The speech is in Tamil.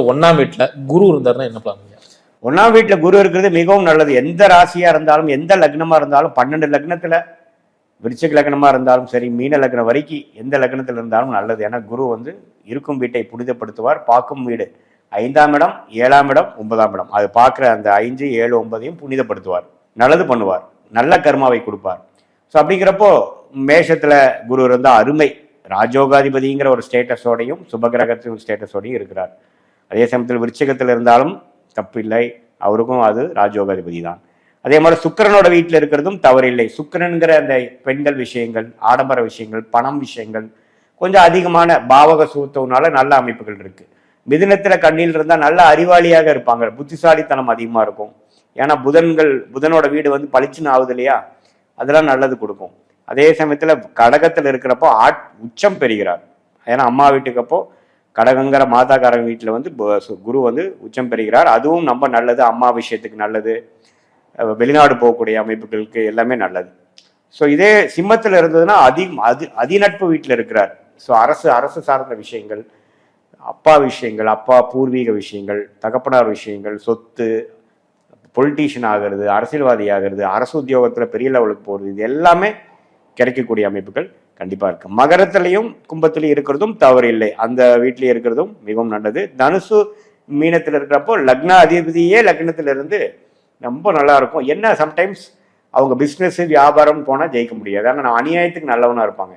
ஒன்னாம் வீட்டுல குரு இருந்தாருன்னா என்ன பண்ணுவீங்க? ஒன்னாம் வீட்டுல குரு இருக்கிறது மிகவும் நல்லது. எந்த ராசியா இருந்தாலும் எந்த லக்னமா இருந்தாலும் 12 லக்னத்துல விருச்சிக லக்னமா இருந்தாலும் சரி, மீன லக்னம் வரைக்கும் எந்த லக்னத்தில் இருந்தாலும் நல்லது. ஏன்னா குரு இருக்கும் வீட்டை புனிதப்படுத்துவார். பார்க்கும் வீடு 5ஆம் இடம், 7ஆம் இடம், 9ஆம் இடம், அது பார்க்குற அந்த 5, 7, 9ஐயும் புனிதப்படுத்துவார். நல்லது பண்ணுவார், நல்ல கர்மாவை கொடுப்பார். ஸோ அப்படிங்கிறப்போ மேஷத்துல குரு இருந்தால் அருமை. ராஜோகாதிபதிங்கிற ஒரு ஸ்டேட்டஸோடையும் சுபகிரகத்தின் ஸ்டேட்டஸோடையும் இருக்கிறார். அதே சமயத்தில் விருச்சிகத்தில் இருந்தாலும் தப்பில்லை, அவருக்கும் அது ராஜோகாதிபதி தான். அதே மாதிரி சுக்கிரனோட வீட்டில் இருக்கிறதும் தவறில்லை. சுக்கிரன்கிற அந்த பெண்கள் விஷயங்கள், ஆடம்பர விஷயங்கள், பணம் விஷயங்கள் கொஞ்சம் அதிகமான பாவக சூத்தவனால நல்ல அமைப்புகள் இருக்கு. மிதுனத்துல கண்ணில் இருந்தால் நல்ல அறிவாளியாக இருப்பாங்க, புத்திசாலித்தனம் அதிகமா இருக்கும். ஏன்னா புதனோட வீடு பளிச்சுன்னு ஆகுது இல்லையா, அதெல்லாம் நல்லது கொடுக்கும். அதே சமயத்துல கடகத்துல இருக்கிறப்போ உச்சம் பெறுகிறார். ஏன்னா அம்மா வீட்டுக்கு அப்போ கடகங்கிற மாதாக்காரங்க வீட்டில் குரு உச்சம் பெறுகிறார். அதுவும் ரொம்ப நல்லது, அம்மா விஷயத்துக்கு நல்லது, வெளிநாடு போகக்கூடிய அமைப்புகளுக்கு எல்லாமே நல்லது. ஸோ இதே சிம்மத்தில் இருந்ததுன்னா அதிநட்பு வீட்டில் இருக்கிறார். ஸோ அரசு சார்ந்த விஷயங்கள், அப்பா விஷயங்கள், அப்பா பூர்வீக விஷயங்கள், தகப்பனார் விஷயங்கள், சொத்து, பொலிட்டீஷியன் ஆகிறது, அரசியல்வாதி ஆகிறது, அரசு உத்தியோகத்தில் பெரிய லெவலுக்கு போகிறது, இது எல்லாமே கிடைக்கக்கூடிய அமைப்புகள் கண்டிப்பாக இருக்கு. மகரத்திலையும் கும்பத்திலையும் இருக்கிறதும் தவறு இல்லை, அந்த வீட்டிலேயே இருக்கிறதும் மிகவும் நல்லது. தனுசு மீனத்தில் இருக்கிறப்போ லக்ன அதிபதியே லக்னத்திலிருந்து ரொம்ப நல்லா இருக்கும். என்ன சம்டைம்ஸ் அவங்க பிஸ்னஸ் வியாபாரம் போனால் ஜெயிக்க முடியாது. ஆனால் அநியாயத்துக்கு நல்லவனா இருப்பாங்க.